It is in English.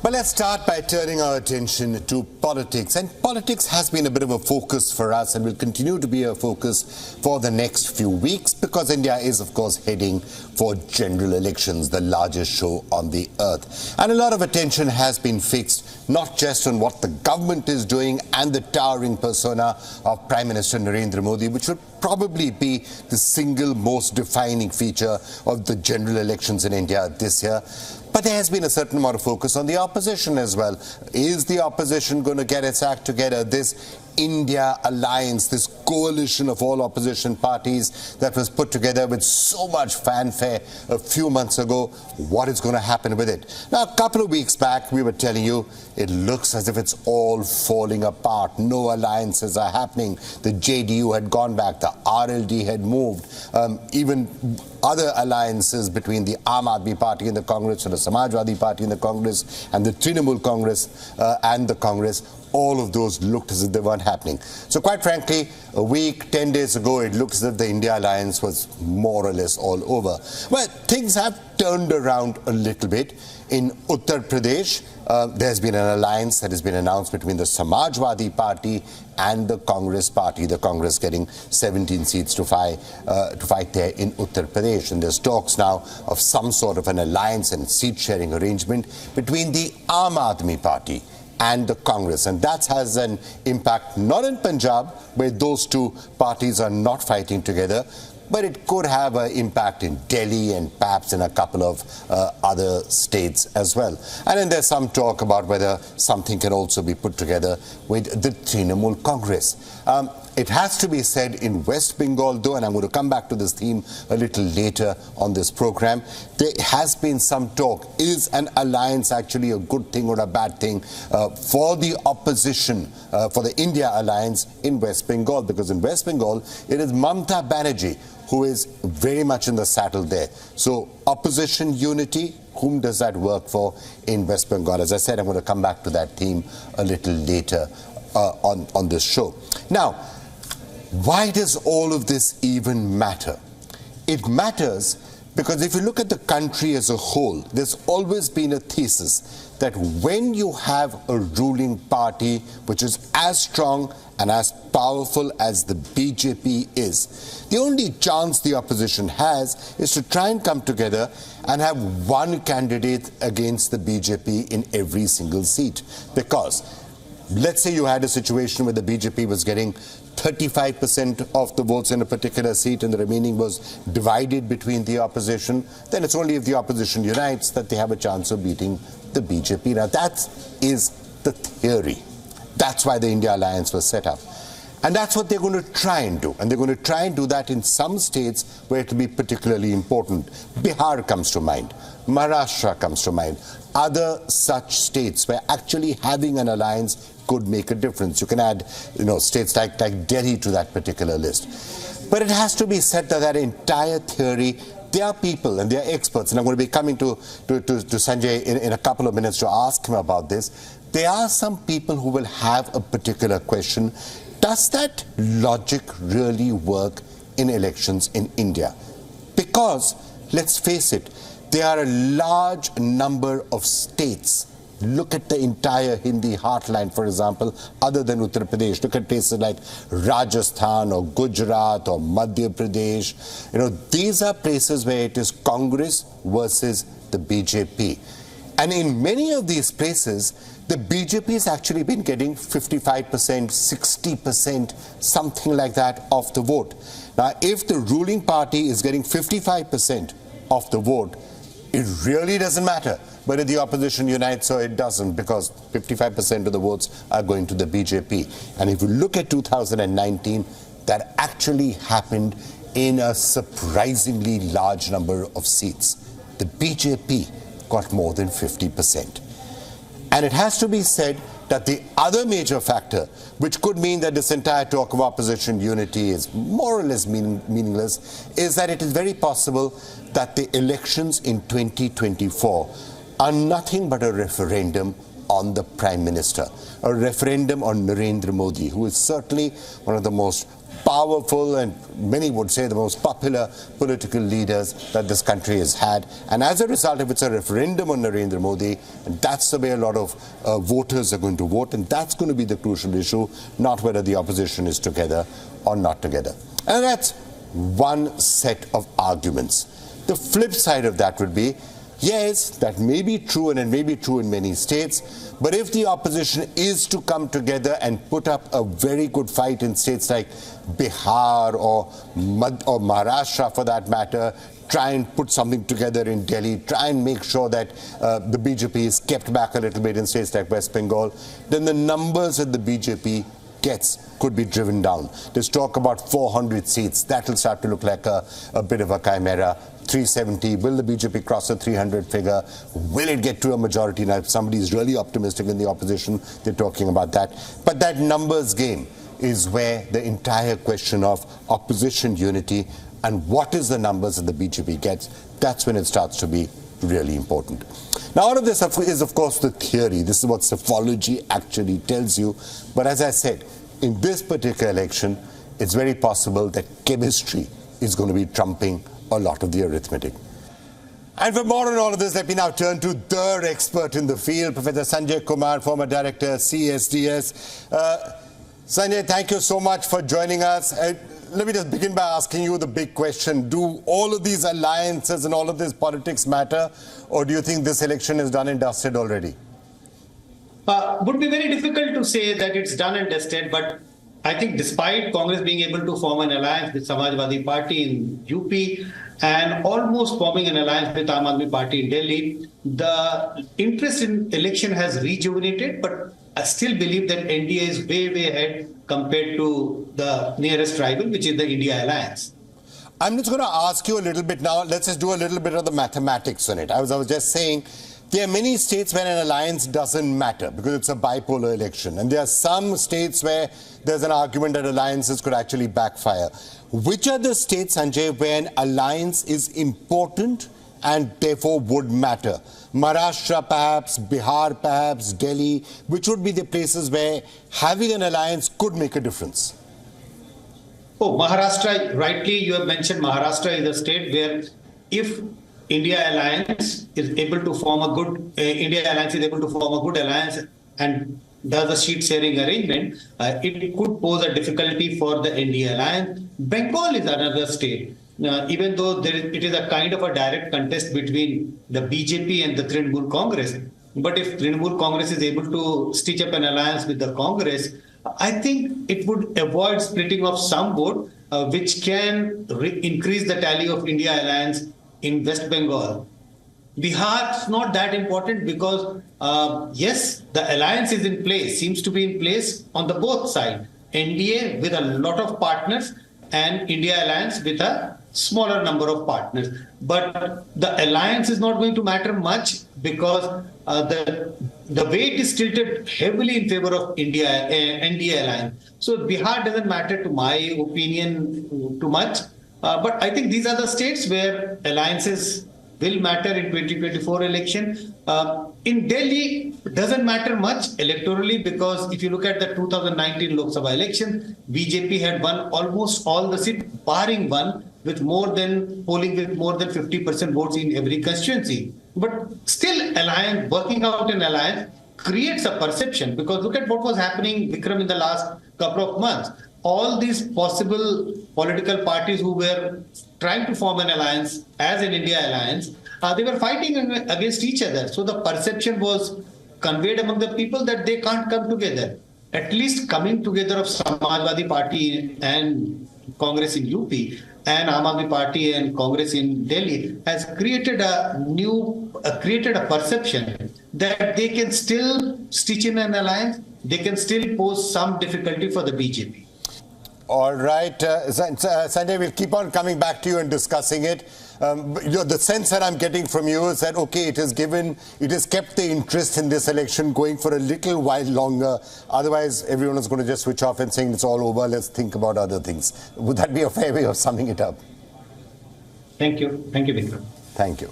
Well, let's start by turning our attention to politics. And politics has been a bit of a focus for us and will continue to be a focus for the next few weeks because India is, of course, heading for general elections, the largest show on the earth. And a lot of attention has been fixed not just on what the government is doing and the towering persona of Prime Minister Narendra Modi, which would probably be the single most defining feature of the general elections in India this year. But there has been a certain amount of focus on the opposition as well. Is the opposition going to get its act together? This India alliance, this coalition of all opposition parties that was put together with so much fanfare a few months ago, what is going to happen with it? Now, a couple of weeks back, we were telling you it looks as if it's all falling apart. No alliances are happening. The JDU had gone back. The RLD had moved. Even other alliances between the Aam Aadmi Party and the Congress, or the Samajwadi Party and the Congress, and the Trinamool Congress and the Congress, all of those looked as if they weren't happening. So quite frankly, a week, 10 days ago, it looks as if the India alliance was more or less all over. Well, things have turned around a little bit. In Uttar Pradesh, there's been an alliance that has been announced between the Samajwadi Party and the Congress Party, the Congress getting 17 seats to fight there in Uttar Pradesh. And there's talks now of some sort of an alliance and seat-sharing arrangement between the Aam Aadmi Party and the Congress. And that has an impact not in Punjab, where those two parties are not fighting together, but it could have an impact in Delhi and perhaps in a couple of other states as well. And then there's some talk about whether something can also be put together with the Trinamool Congress. It has to be said in West Bengal, though, and I'm going to come back to this theme a little later on this program, there has been some talk. Is an alliance actually a good thing or a bad thing for the opposition, for the India alliance in West Bengal? Because in West Bengal, it is Mamata Banerjee who is very much in the saddle there. So opposition unity, whom does that work for in West Bengal? As I said, I'm going to come back to that theme a little later on this show. Now, why does all of this even matter? It matters because if you look at the country as a whole, there's always been a thesis that when you have a ruling party which is as strong and as powerful as the BJP is, the only chance the opposition has is to try and come together and have one candidate against the BJP in every single seat. Because let's say you had a situation where the BJP was getting 35% of the votes in a particular seat and the remaining was divided between the opposition, then it's only if the opposition unites that they have a chance of beating the BJP. Now that is the theory. That's why the India Alliance was set up. And that's what they're going to try and do. And they're going to try and do that in some states where it will be particularly important. Bihar comes to mind. Maharashtra comes to mind. Other such states where actually having an alliance could make a difference. You can add, states like Delhi to that particular list. But it has to be said that that entire theory, there are people and there are experts, and I'm going to be coming to Sanjay in a couple of minutes to ask him about this. There are some people who will have a particular question. Does that logic really work in elections in India? Because, let's face it, there are a large number of states. Look at the entire Hindi heartland, for example, other than Uttar Pradesh. Look at places like Rajasthan or Gujarat or Madhya Pradesh. These are places where it is Congress versus the BJP. And in many of these places, the BJP has actually been getting 55%, 60%, something like that of the vote. Now, if the ruling party is getting 55% of the vote, it really doesn't matter whether the opposition unites or it doesn't, because 55% of the votes are going to the BJP. And if you look at 2019, that actually happened in a surprisingly large number of seats. The BJP got more than 50%. And it has to be said that the other major factor, which could mean that this entire talk of opposition unity is more or less meaningless, is that it is very possible that the elections in 2024 are nothing but a referendum on the Prime Minister, a referendum on Narendra Modi, who is certainly one of the most powerful and many would say the most popular political leaders that this country has had. And as a result, if it's a referendum on Narendra Modi, and that's the way a lot of voters are going to vote, and that's going to be the crucial issue, not whether the opposition is together or not together. And that's one set of arguments. The flip side of that would be, yes, that may be true, and it may be true in many states, but if the opposition is to come together and put up a very good fight in states like Bihar or Maharashtra for that matter, try and put something together in Delhi, try and make sure that the BJP is kept back a little bit in states like West Bengal, then the numbers that the BJP gets could be driven down. There's talk about 400 seats. That will start to look like a bit of a chimera. 370. Will the BJP cross the 300 figure? Will it get to a majority? Now, if somebody is really optimistic in the opposition, they're talking about that. But that numbers game is where the entire question of opposition unity and what is the numbers that the BJP gets, that's when it starts to be really important. Now, all of this is, of course, the theory. This is what psephology actually tells you. But as I said, in this particular election, it's very possible that chemistry is going to be trumping a lot of the arithmetic. And for more on all of this, let me now turn to the expert in the field, Professor Sanjay Kumar, former director, CSDS. Sanjay, thank you so much for joining us. Let me just begin by asking you the big question. Do all of these alliances and all of this politics matter, or do you think this election is done and dusted already? Would be very difficult to say that it's done and dusted, but I think despite Congress being able to form an alliance with Samajwadi Party in UP and almost forming an alliance with Aam Aadmi Party in Delhi, the interest in election has rejuvenated, but I still believe that NDA is way, way ahead compared to the nearest rival, which is the India Alliance. I'm just going to ask you a little bit now. Let's just do a little bit of the mathematics on it. I was just saying, there are many states where an alliance doesn't matter because it's a bipolar election. And there are some states where there's an argument that alliances could actually backfire. Which are the states, Sanjay, where an alliance is important and therefore would matter? Maharashtra perhaps, Bihar perhaps, Delhi. Which would be the places where having an alliance could make a difference? Oh, Maharashtra, rightly you have mentioned Maharashtra is a state where if India Alliance is able to form a good alliance and does a seat sharing arrangement, it could pose a difficulty for the NDA Alliance. Bengal is another state. Even though it is a kind of a direct contest between the BJP and the Trinamool Congress, but if Trinamool Congress is able to stitch up an alliance with the Congress, I think it would avoid splitting of some vote, which can increase the tally of India Alliance in West Bengal. Bihar is not that important because, yes, the alliance is in place, seems to be in place on the both sides. NDA with a lot of partners and India Alliance with a smaller number of partners. But the alliance is not going to matter much because the weight is tilted heavily in favor of NDA Alliance. So Bihar doesn't matter, to my opinion, too much. But I think these are the states where alliances will matter in 2024 election. In Delhi, it doesn't matter much electorally because if you look at the 2019 Lok Sabha election, BJP had won almost all the seats, barring one, with polling with more than 50% votes in every constituency. But still, working out an alliance creates a perception, because look at what was happening, Vikram, in the last couple of months. All these possible political parties who were trying to form an alliance as an India Alliance, they were fighting against each other. So the perception was conveyed among the people that they can't come together. At least coming together of Samajwadi Party and Congress in UP and Aam Aadmi Party and Congress in Delhi has created a perception that they can still stitch in an alliance, they can still pose some difficulty for the BJP. All right, Sanjay, we'll keep on coming back to you and discussing it. The sense that I'm getting from you is that, okay, it has kept the interest in this election going for a little while longer. Otherwise, everyone is going to just switch off and saying it's all over, let's think about other things. Would that be a fair way of summing it up? Thank you. Thank you, Vikram. Thank you.